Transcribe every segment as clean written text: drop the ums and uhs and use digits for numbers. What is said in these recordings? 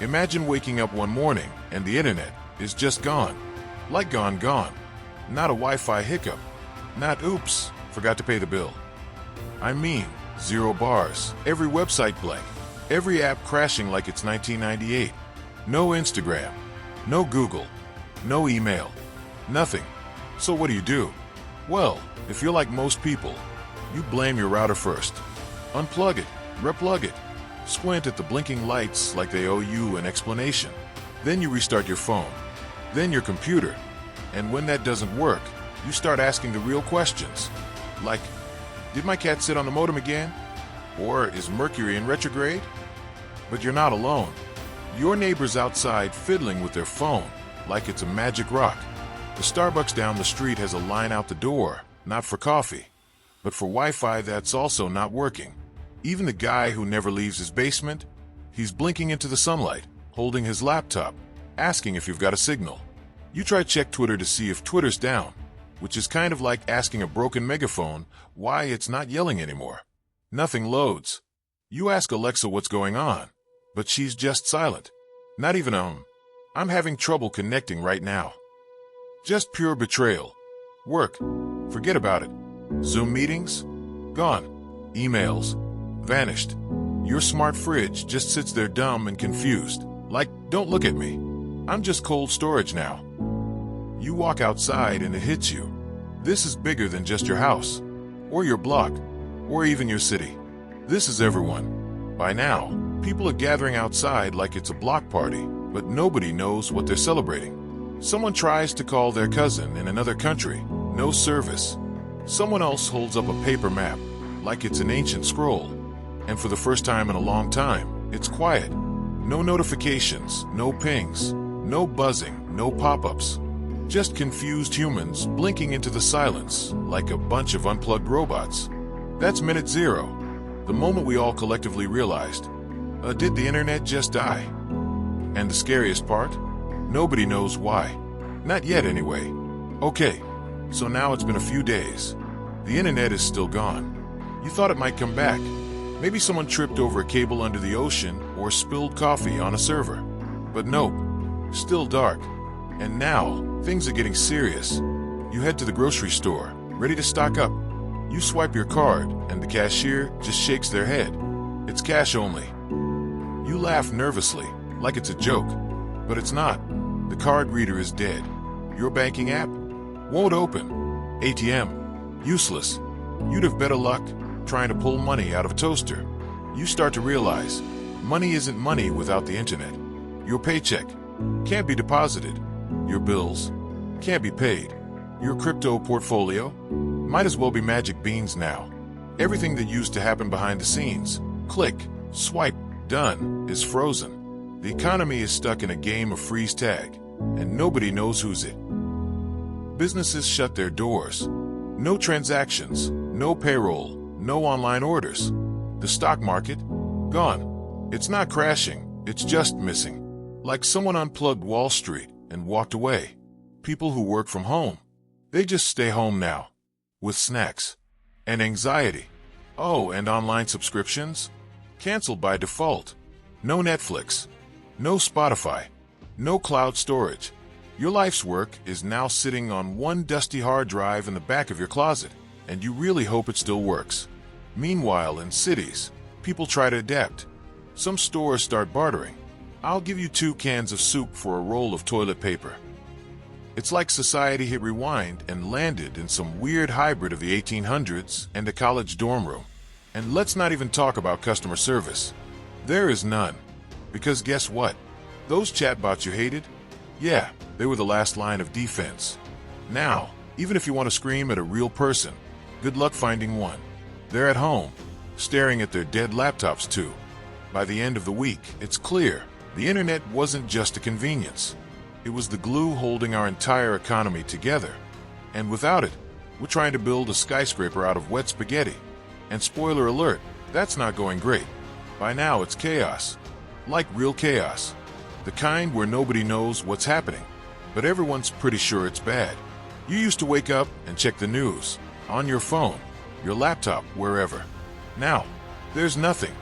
Imagine waking up one morning and the internet is just gone. Like gone, gone. Not a Wi-Fi hiccup. Not oops, forgot to pay the bill. I mean, 0 bars, every website blank, every app crashing like it's 1998. No Instagram, no Google, no email, nothing. So what do? Well, if you're like most people, you blame your router first. Unplug it, replug it, squint at the blinking lights like they owe you an explanation. Then you restart your phone, then your computer, and when that doesn't work, you start asking the real questions, like, did my cat sit on the modem again? Or is Mercury in retrograde? But you're not alone. Your neighbor's outside fiddling with their phone like it's a magic rock. The Starbucks down the street has a line out the door, not for coffee, but for Wi-Fi that's also not working. Even the guy who never leaves his basement, he's blinking into the sunlight, holding his laptop, asking if you've got a signal. You try check Twitter to see if Twitter's down, which is kind of like asking a broken megaphone why it's not yelling anymore. Nothing loads. You ask Alexa what's going on, but she's just silent. Not even I'm having trouble connecting right now. Just pure betrayal. Work, forget about it. Zoom meetings? Gone. Emails? Vanished. Your smart fridge just sits there dumb and confused, like, don't look at me. I'm just cold storage now. You walk outside and it hits you. This is bigger than just your house, or your block, or even your city. This is everyone. By now, people are gathering outside like it's a block party, but nobody knows what they're celebrating. Someone tries to call their cousin in another country. No service. Someone else holds up a paper map, like it's an ancient scroll. And for the first time in a long time, it's quiet. No notifications, no pings, no buzzing, no pop-ups. Just confused humans blinking into the silence like a bunch of unplugged robots. That's minute 0, the moment we all collectively realized, did the internet just die? And the scariest part? Nobody knows why. Not yet, anyway. Okay, so now it's been a few days. The internet is still gone. You thought it might come back. Maybe someone tripped over a cable under the ocean or spilled coffee on a server. But nope, still dark. And now, things are getting serious. You head to the grocery store, ready to stock up. You swipe your card, and the cashier just shakes their head. It's cash only. You laugh nervously, like it's a joke. But it's not. The card reader is dead. Your banking app won't open. ATM, useless. You'd have better luck trying to pull money out of a toaster. You start to realize money isn't money without the internet. Your paycheck can't be deposited. Your bills can't be paid. Your crypto portfolio might as well be magic beans now. Everything that used to happen behind the scenes, click, swipe, done, is frozen. The economy is stuck in a game of freeze tag, and nobody knows who's it. Businesses shut their doors. No transactions, no payroll, no online orders. The stock market? Gone. It's not crashing, it's just missing. Like someone unplugged Wall Street and walked away. People who work from home, they just stay home now. With snacks. And anxiety. Oh, and online subscriptions? Canceled by default. No Netflix. No Spotify. No cloud storage. Your life's work is now sitting on one dusty hard drive in the back of your closet, and you really hope it still works. Meanwhile, in cities, people try to adapt. Some stores start bartering. I'll give you 2 cans of soup for a roll of toilet paper. It's like society hit rewind and landed in some weird hybrid of the 1800s and a college dorm room. And let's not even talk about customer service. There is none. Because guess what? Those chatbots you hated? Yeah, they were the last line of defense. Now, even if you want to scream at a real person, good luck finding one. They're at home, staring at their dead laptops too. By the end of the week, it's clear the internet wasn't just a convenience. It was the glue holding our entire economy together. And without it, we're trying to build a skyscraper out of wet spaghetti. And spoiler alert, that's not going great. By now it's chaos. Like real chaos. The kind where nobody knows what's happening, but everyone's pretty sure it's bad. You used to wake up and check the news, on your phone, your laptop, wherever. Now, there's nothing.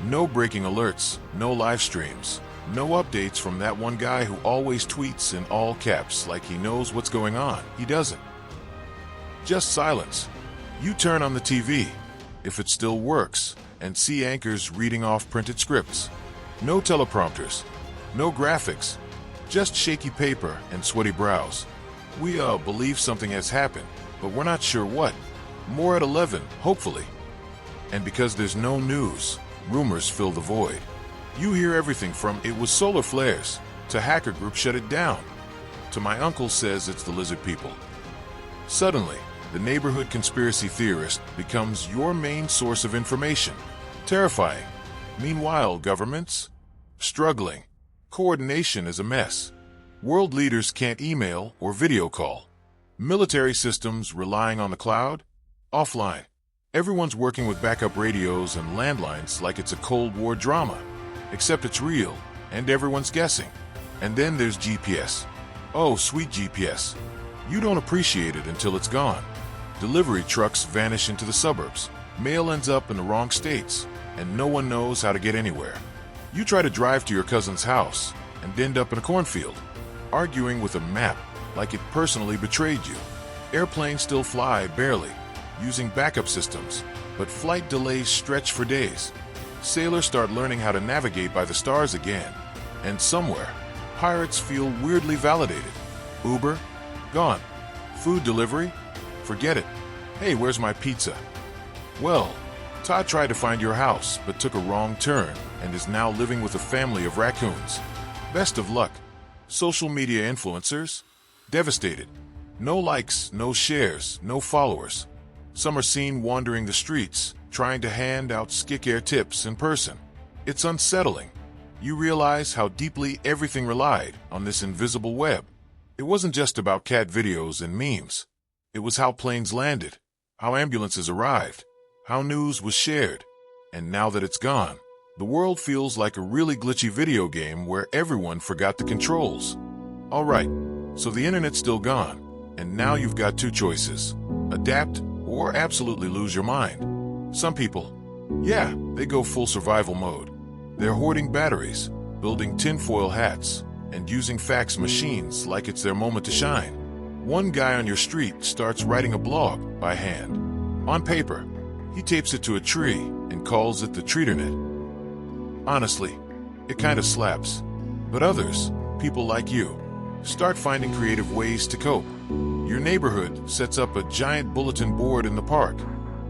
No breaking alerts, no live streams, No updates from that one guy who always tweets in all caps like he knows what's going on. He doesn't. Just silence. You turn on the TV, if it still works, and see anchors reading off printed scripts. No teleprompters, no graphics, just shaky paper and sweaty brows. We believe something has happened, but we're not sure what. More at 11, hopefully. And because there's no news, rumors fill the void. You hear everything from "it was solar flares" to "hacker group shut it down" to "my uncle says it's the lizard people." Suddenly, the neighborhood conspiracy theorist becomes your main source of information. Terrifying. Meanwhile, governments? Struggling. Coordination is a mess. World leaders can't email or video call. Military systems relying on the cloud? Offline. Everyone's working with backup radios and landlines like it's a Cold War drama. Except it's real, and everyone's guessing. And then there's GPS. Oh, sweet GPS. You don't appreciate it until it's gone. Delivery trucks vanish into the suburbs. Mail ends up in the wrong states, and no one knows how to get anywhere. You try to drive to your cousin's house and end up in a cornfield, arguing with a map like it personally betrayed you. Airplanes still fly barely, using backup systems, but flight delays stretch for days. Sailors start learning how to navigate by the stars again, and somewhere, pirates feel weirdly validated. Uber? Gone. Food delivery? Forget it. Hey, where's my pizza? Well, Todd tried to find your house, but took a wrong turn and is now living with a family of raccoons. Best of luck. Social media influencers? Devastated. No likes, no shares, no followers. Some are seen wandering the streets, trying to hand out skincare tips in person. It's unsettling. You realize how deeply everything relied on this invisible web. It wasn't just about cat videos and memes. It was how planes landed, how ambulances arrived, how news was shared. And now that it's gone, the world feels like a really glitchy video game where everyone forgot the controls. All right, so the internet's still gone, and now you've got two choices: adapt or absolutely lose your mind. Some people, yeah, they go full survival mode. They're hoarding batteries, building tinfoil hats, and using fax machines like it's their moment to shine. One guy on your street starts writing a blog by hand. On paper, he tapes it to a tree and calls it the Treaternet. Honestly, it kind of slaps. But others, people like you, start finding creative ways to cope. Your neighborhood sets up a giant bulletin board in the park.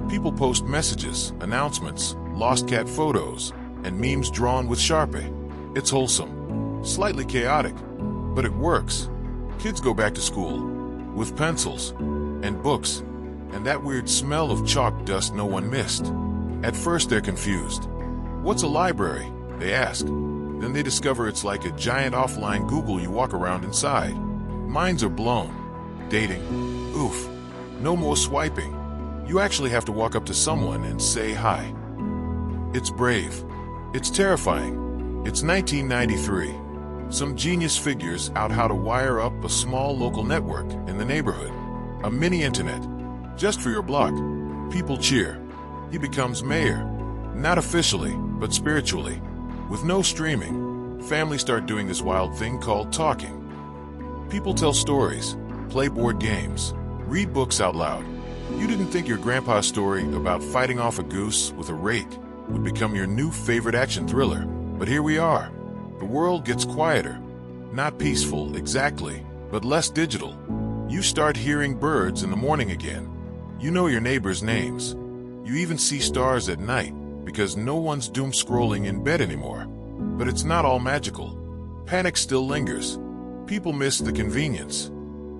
People post messages, announcements, lost cat photos, and memes drawn with Sharpie. It's wholesome, slightly chaotic, but it works. Kids go back to school with pencils and books and that weird smell of chalk dust no one missed. At first they're confused. What's a library? They ask. Then they discover it's like a giant offline Google you walk around inside. Minds are blown. Dating. Oof. No more swiping. You actually have to walk up to someone and say hi. It's brave. It's terrifying. It's 1993. Some genius figures out how to wire up a small local network in the neighborhood. A mini internet. Just for your block. People cheer. He becomes mayor. Not officially, but spiritually. With no streaming, families start doing this wild thing called talking. People tell stories, play board games, read books out loud. You didn't think your grandpa's story about fighting off a goose with a rake would become your new favorite action thriller, but here we are. The world gets quieter. Not peaceful, exactly, but less digital. You start hearing birds in the morning again. You know your neighbors' names. You even see stars at night because no one's doom scrolling in bed anymore. But it's not all magical. Panic still lingers. People miss the convenience,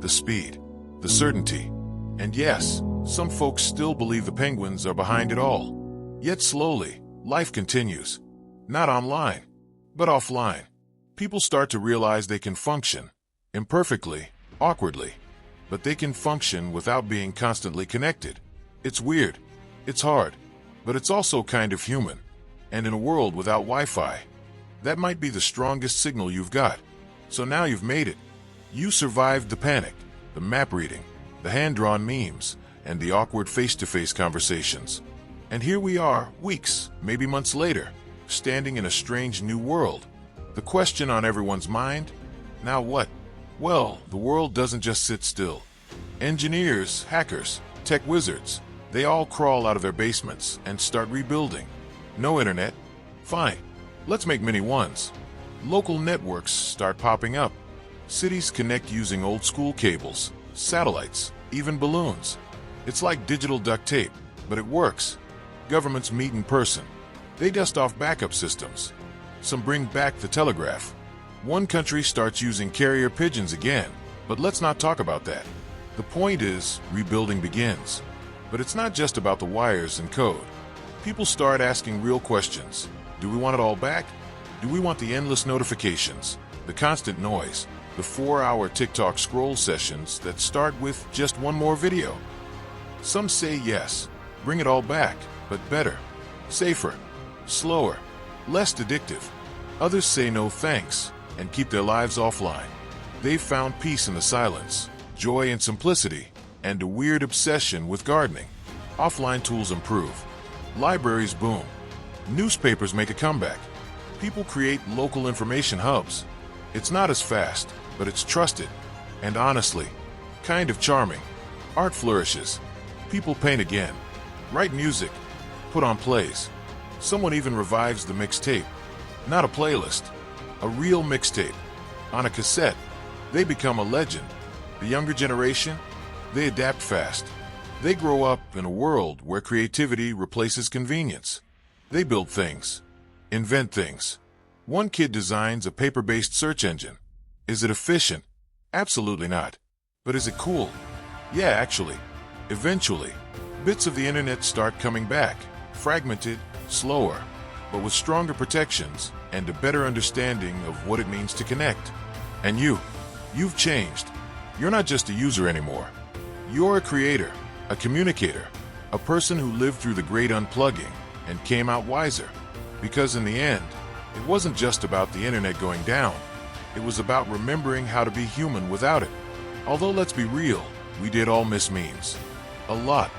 the speed, the certainty. And yes, some folks still believe the penguins are behind it all. Yet slowly, life continues. Not online, but offline. People start to realize they can function, imperfectly, awkwardly, but they can function without being constantly connected. It's weird, it's hard, but it's also kind of human. And in a world without Wi-Fi, that might be the strongest signal you've got. So now you've made it. You survived the panic, the map reading, the hand-drawn memes, and the awkward face-to-face conversations. And here we are, weeks, maybe months later, standing in a strange new world. The question on everyone's mind? Now what? Well, the world doesn't just sit still. Engineers, hackers, tech wizards, they all crawl out of their basements and start rebuilding. No internet? Fine. Let's make mini ones. Local networks start popping up. Cities connect using old school cables, satellites, even balloons. It's like digital duct tape, but it works. Governments meet in person. They dust off backup systems. Some bring back the telegraph. One country starts using carrier pigeons again, but let's not talk about that. The point is, rebuilding begins. But it's not just about the wires and code. People start asking real questions. Do we want it all back? Do we want the endless notifications, the constant noise, the 4-hour TikTok scroll sessions that start with just one more video? Some say yes, bring it all back, but better, safer, slower, less addictive. Others say no thanks and keep their lives offline. They've found peace in the silence, joy in simplicity, and a weird obsession with gardening. Offline tools improve. Libraries boom. Newspapers make a comeback. People create local information hubs. It's not as fast, but it's trusted. And honestly, kind of charming. Art flourishes. People paint again. Write music. Put on plays. Someone even revives the mixtape. Not a playlist. A real mixtape. On a cassette. They become a legend. The younger generation? They adapt fast. They grow up in a world where creativity replaces convenience. They build things. Invent things. One kid designs a paper-based search engine. Is it efficient? Absolutely not. But is it cool? Yeah, actually. Eventually, bits of the internet start coming back. Fragmented, slower, but with stronger protections and a better understanding of what it means to connect. And you've changed. You're not just a user anymore. You're a creator, a communicator, a person who lived through the great unplugging and came out wiser. Because in the end, it wasn't just about the internet going down. It was about remembering how to be human without it. Although let's be real, we did all miss memes. A lot.